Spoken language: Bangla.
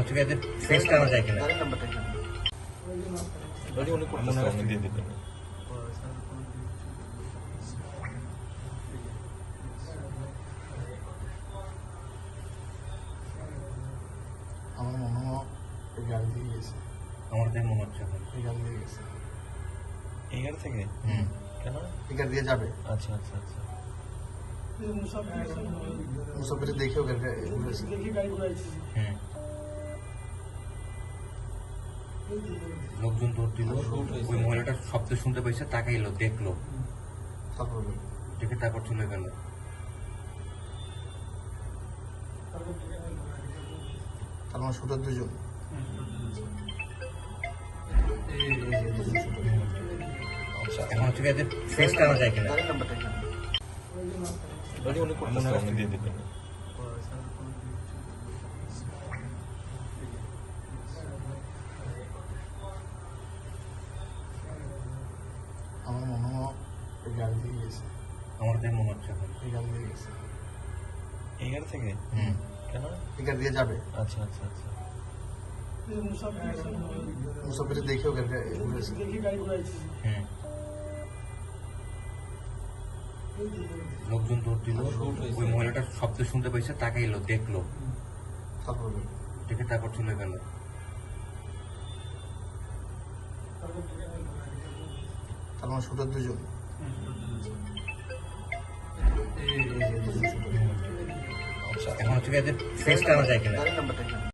হচ্ছে এদের ফেসটা আনা যায় কিনা? দিয়ে দিবেন। আমার মনে হয় এই গাড়ি দিয়ে গেছে, আমার তাই মনে হচ্ছে এখন। এই গাড়ি দিয়ে গেছে, এই গাড়ি থেকে কেন? এই গাড়ি দিয়ে যাবে। আচ্ছা আচ্ছা আচ্ছা। মুসাফির দেখেও গাড়িটা ঘুরেছে। লোকজন দৌড় দিল, ওই মহিলাটার শব্দ শুনতে পেয়েছে, তাকাইলো, দেখলো, তারপর দেখে তারপর চলে গেল। তার মানে শুটার দুজন। আচ্ছা এখন হচ্ছে এদের ফেসটা আনা যায় কিনা? দিয়ে দিবেন। আমার মনে হয় এই গাড়ি দিয়ে গেছে, আমার তাই মনে হচ্ছে এখন। এই গাড়ি দিয়ে গেছে, এই গাড়ি থেকে কেন? এই গাড়ি দিয়ে যাবে। আচ্ছা আচ্ছা আচ্ছা। মুসাফির দেখেও গাড়িটা ঘুরেছে। লোকজন দৌড় দিল, ওই মহিলাটার শব্দ শুনতে পেয়েছে, তাকাইলো, দেখলো, তারপর দেখে তারপর চলে গেল। তার মানে শুটার দুজন। আচ্ছা এখন হচ্ছে এদের ফেসটা আনা যায় কিনা?